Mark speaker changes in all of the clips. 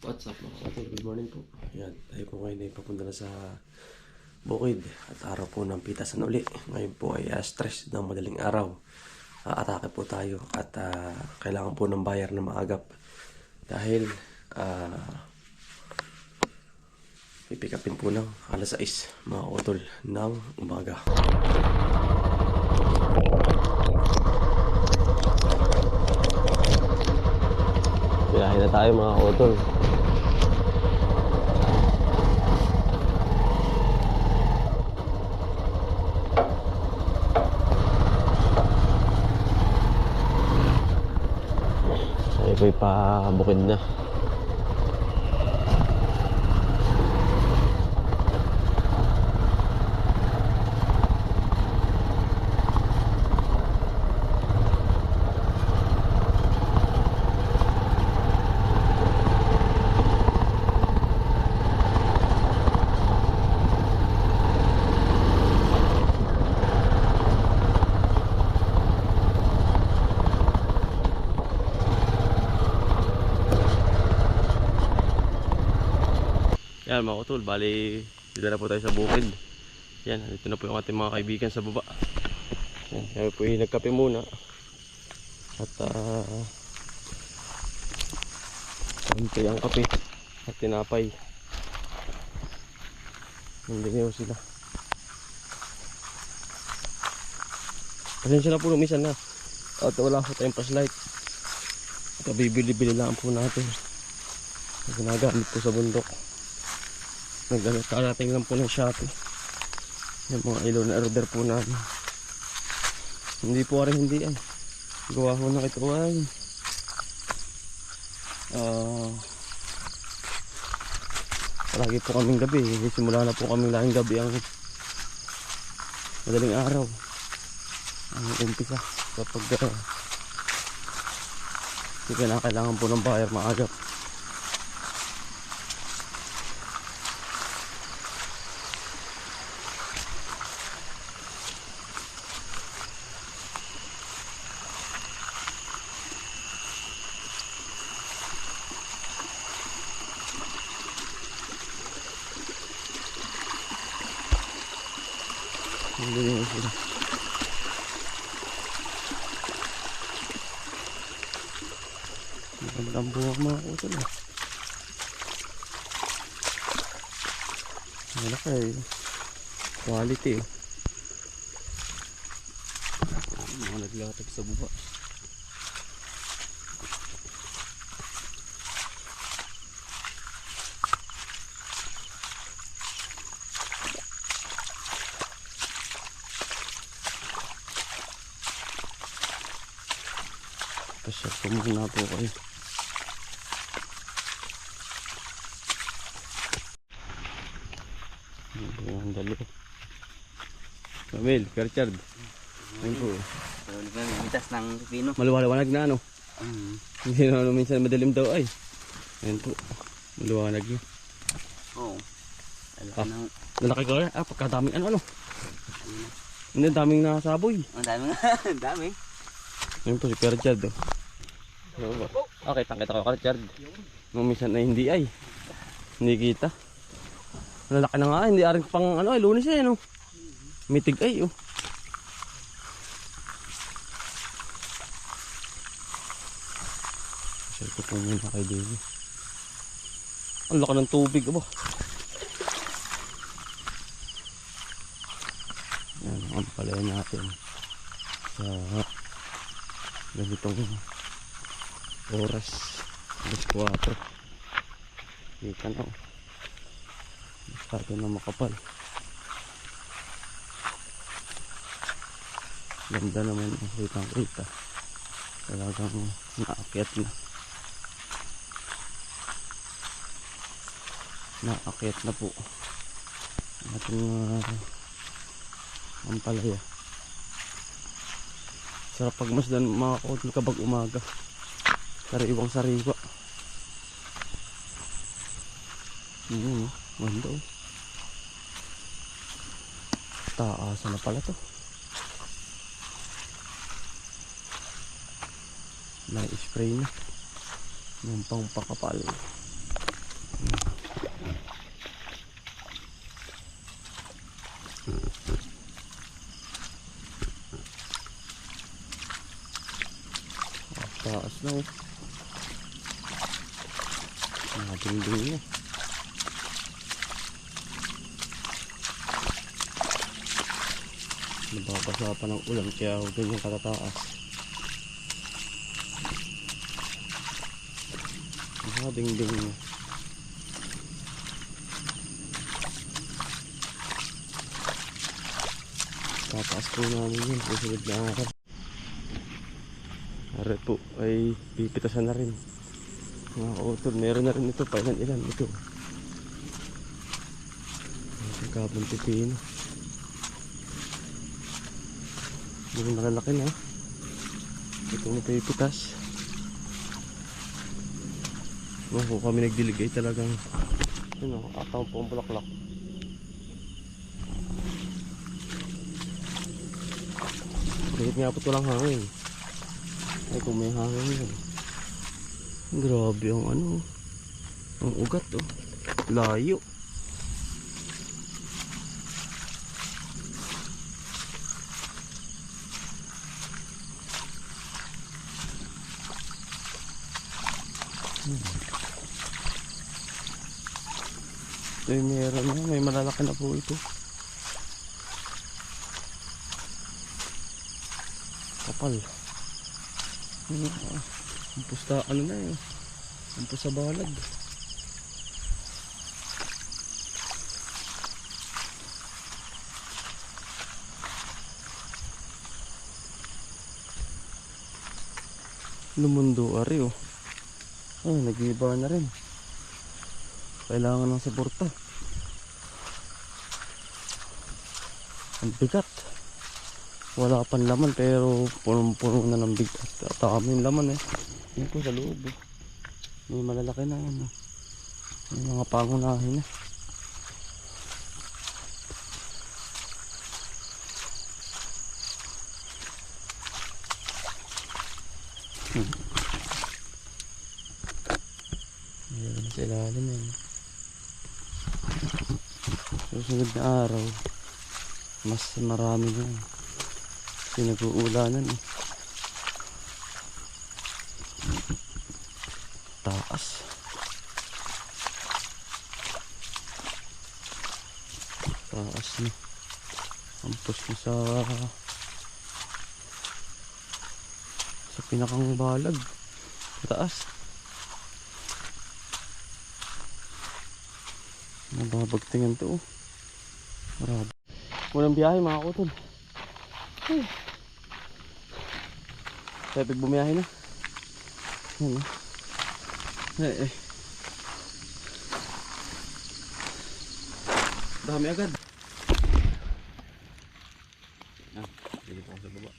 Speaker 1: What's up mga kapatid? Good morning po. Ayan, tayo po ngayon ay papunta na sa bukid. At araw po ng pitasan uli. Ngayon po ay stress ng madaling araw. Atake po tayo at kailangan po ng bayar na maagap. Dahil pipikapin po ng alas 6 mga utol ng umaga. Biyahe na tayo mga utol. Ay pabukid na. Yan mga utol, bali dito na po tayo sa bukid. Yan, dito na po yung ating mga kaibigan sa baba. Yan, kaya po yung nagkape muna. At konti ang kape at tinapay. Hindi nyo sila. Pasensya na po lumisan na. At wala po tayong flashlight. At bibili-bili lang po natin. Ginagamit po sa bundok. Nagkarating lang po ng Shopee. Yung mga ilaw na order po namin. Hindi po rin hindi ay. Gawa ko na ito ay. Palagi po kaming gabi. Simula na po kaming laging gabi ang madaling araw. Ang umpisa. Kapag kailangan po ng bayar maagap. Hindi nyo sila. Magandang buwag mga utol eh. Malaki eh. Quality eh. Mga naglatag sa buba. Pasya po muna po kayo. Ang dali. Kamil, Richard. Ayun po.
Speaker 2: Mitas ng pino.
Speaker 1: Maluwag-liwanag na ano. Hindi na minsan madilim daw ay. Ayun po. Maluwanag na.
Speaker 2: Oo.
Speaker 1: Lalaki ko rin. Pagkadaming ano. Hindi, daming nasaboy.
Speaker 2: Ang dami nga. Ang dami.
Speaker 1: Ayun po si Richard. Okay, tangkita ko Richard. Nung minsan na hindi ay. Hindi kita. Lalaki na nga, hindi aring pang ano ay lunes eh no. Mitig ay oh. Kasi ito po muna kay Davey. Ang laki ng tubig aba. Yan ang palay natin sa ganitong oras. Alas 4. Kita na oh. Masyado na makapal. Ganda naman ang kitang-kita. Talagang naakyat na. Naakyat na po ang ating ampalaya. Sarap pagmasdan mga kautol kapag umaga. Sariwang sariwa. Ganda oh. Taasa na pala to. May spray na. Yung pang pakapal. Nakadingding niya. Nababasa pa ng ulan kaya huwag yung katataas. Nakadingding niya. Tataas po namin yun. Susunod na araw. Araw po ay pipitasan na rin. Mga kautol, meron na rin ito. Pailan-ilan ito. Ang kabang pipino. Hindi malalaki na. Ito na pipitas. Kung kami nagdiligay talagang atang po ang bulaklak. Kahit nga po ito lang hangin. Ay kung may hangin yun. Grabe ang ang ugat oh. Layo. Ito meron na. May malalaki na po ito. Kapal. Ang pusta na eh. Ang pusta balag. Lumundo ari oh. Nag-iba na rin. Kailangan ng suporta. Ang bigat. Wala pang laman pero punong-puno na ng bigat. At yung laman eh. Yan po sa loob eh. May malalaki na yan. May mga pangunahin na. Ayan sa ilalim eh. Susunod na araw mas marami na kasi nag-uulanan eh. Taas na ampos na sa pinakang balag taas. Nababagtingan to oh. Marami. Walang biyahe mga kutol. Pwede bumiyahe na. Yan dami agad. Dito ako sa baba.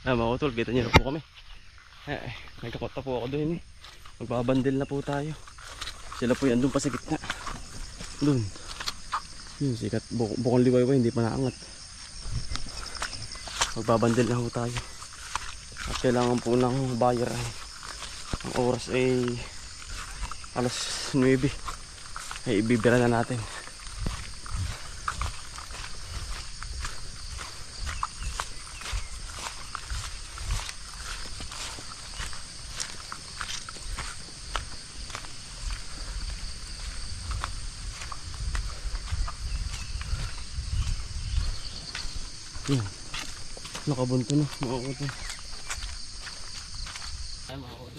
Speaker 1: Mga utol, kita nyo na po kami. Nagkakota po ako doon eh. Magbabandil na po tayo. Sila po yan doon pa sa gitna. Doon. Yun, sikat. Bukong liwayway, hindi pa naangat. Magbabandil na po tayo. At kailangan po ng buyer. Ang oras ay alas 9. Ay ibibira na natin. Yan. Nakabunto na. Makakot. Ay, makakot.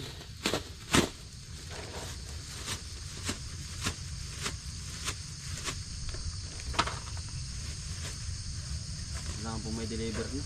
Speaker 1: Kailangan po may deliver na.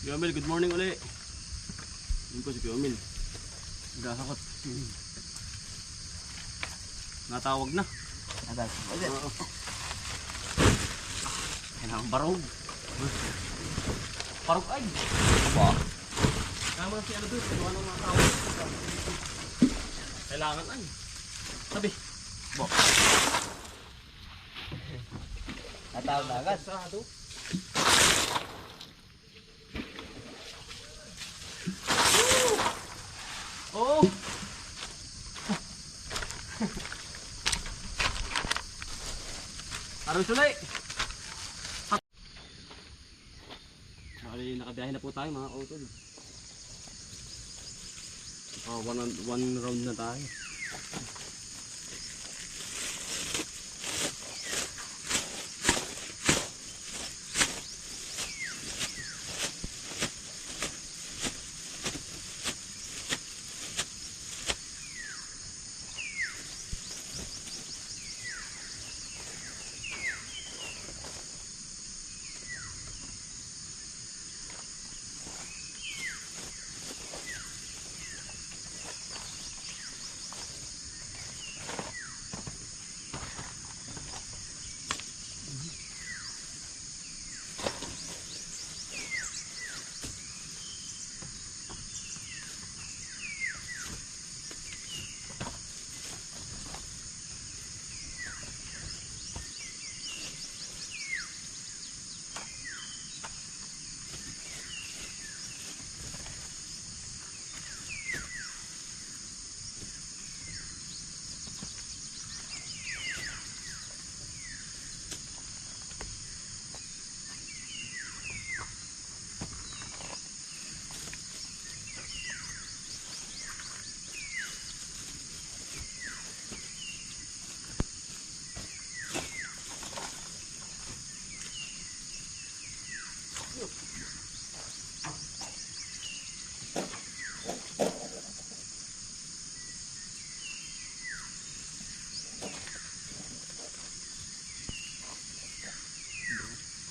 Speaker 1: Piomil, good morning uli. Yun po si Piomil. Nagkakakot. Natawag na. Oo. Kailangan barog. Barog ay. Ba? Kama si ano doon. Kailangan ng mga tawag. Kailangan ay. Sabi. Ba?
Speaker 2: Natawag na agad.
Speaker 1: Sarado. Oh! Araw sulay! Bali, nakabiyahe na po tayo mga kautol. One round na tayo.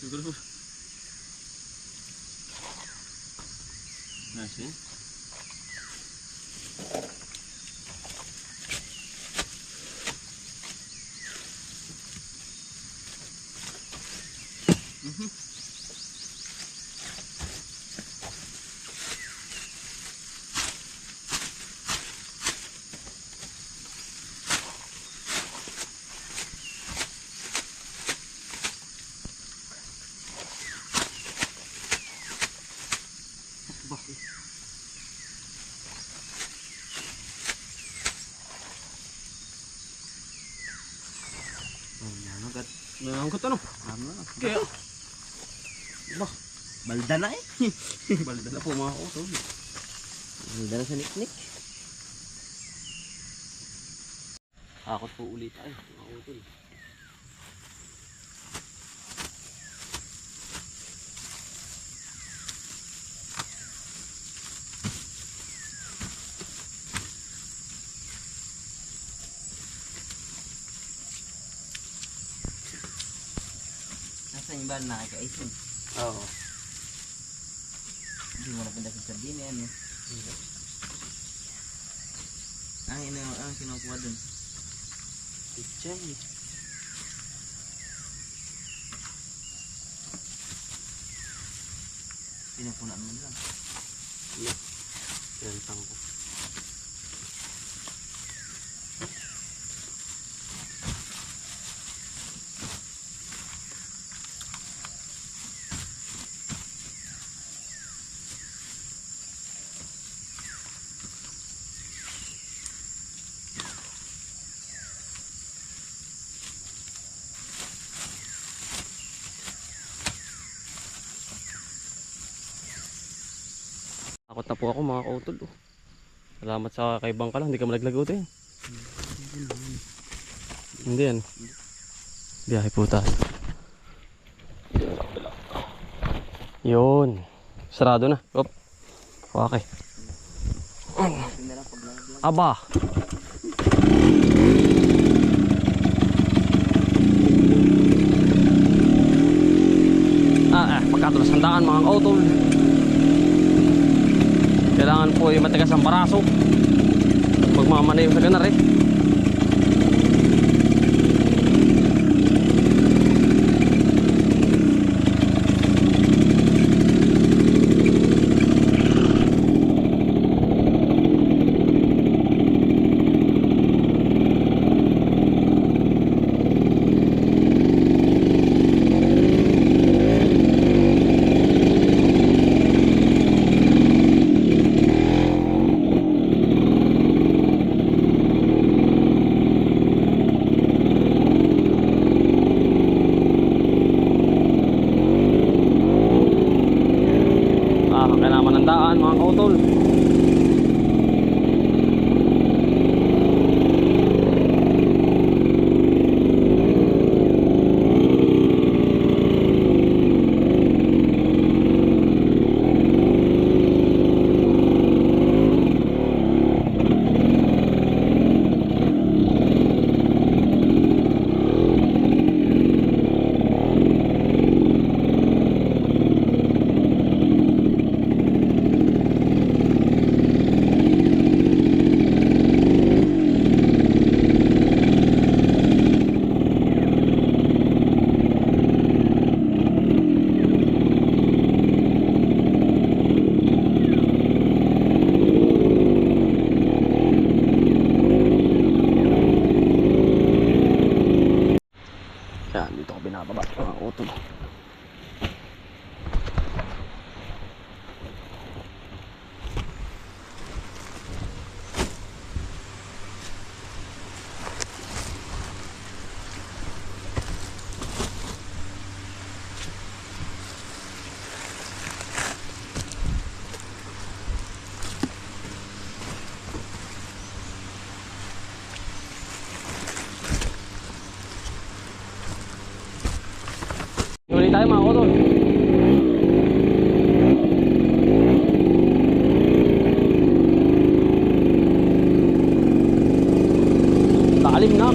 Speaker 1: Siguro. Nasi. Nangangkot ano? Kaya. Bah,
Speaker 2: Balda na eh.
Speaker 1: balda na po mga kautol.
Speaker 2: Balda na sa niknik.
Speaker 1: Akot po ulit ay mga kautol.
Speaker 2: Sa iba nakaka-isin.
Speaker 1: Oo.
Speaker 2: Hindi mo napinda sa sardine yan eh. Ang kinukuha dun.
Speaker 1: Pichay.
Speaker 2: Pinupunan mo lang.
Speaker 1: Yan pang ko. Takot na po ako mga kautol. Oh. Salamat sa kaibang ka lang, hindi ka malaglagot eh. Hindi yan. Biyahe po tayo. Yun. Sarado na. Op. Okay. Aba. Pagkatulas ang daan mga kautol. Kailangan po ay matigas ang paraso. Magmamanayo sa ganar eh. Kailangan ng daan mga kautol. Yan, dito ko binababa mga utol. Ulit tayo mga utol. Talim na.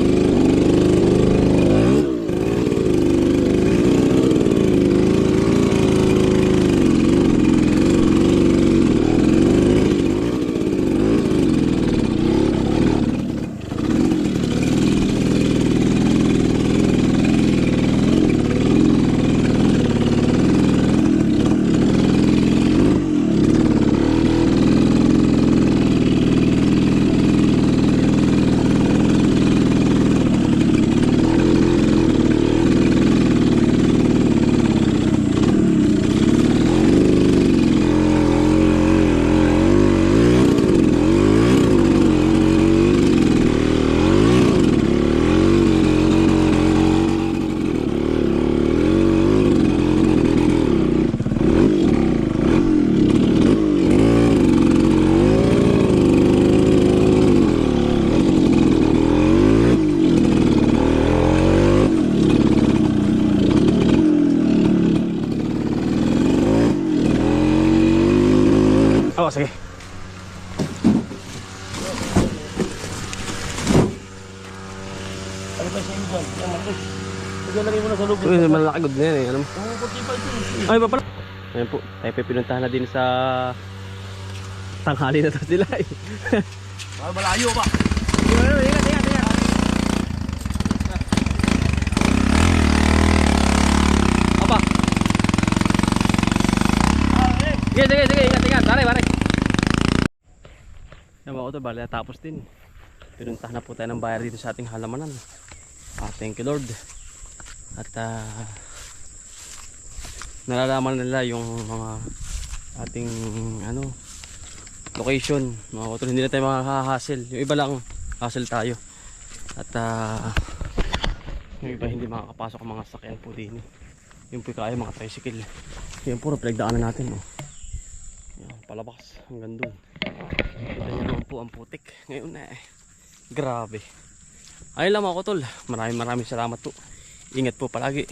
Speaker 1: Oh, sige. Ano ba sa inyo? Yan, malaki.
Speaker 3: Igalagay mo na sa loob.
Speaker 1: Uy, malaki good na yan eh. Alam mo?
Speaker 3: Oo, kunti pa ito.
Speaker 1: Ay, pa pala. Ayan po, tayo pa pinuntahan na din sa tanghali na to sila eh.
Speaker 3: Ah, malayo pa.
Speaker 1: Ingat, ingat, ingat. Apa? Sige, sige, sige, ingat, ingat. Pare, pare. Yan ba ko to, bali natapos din. Pinuntahan na po tayo ng bayar dito sa ating halamanan. Thank you Lord. At nalalaman nila yung mga ating location, mga kutol. Hindi na tayo makaka-hassle. Yung iba lang hassle tayo. At yung iba hindi makakapasok ang mga sakyan po din. Yung po kaya mga tricycle. Yan puro pinagdaanan natin. Oh. Yan, palabas hanggang dun. Kita nyo naman po ang putik. Ngayon grabe. Ayun lang mga kutol. Maraming salamat po. Ingat po palagi.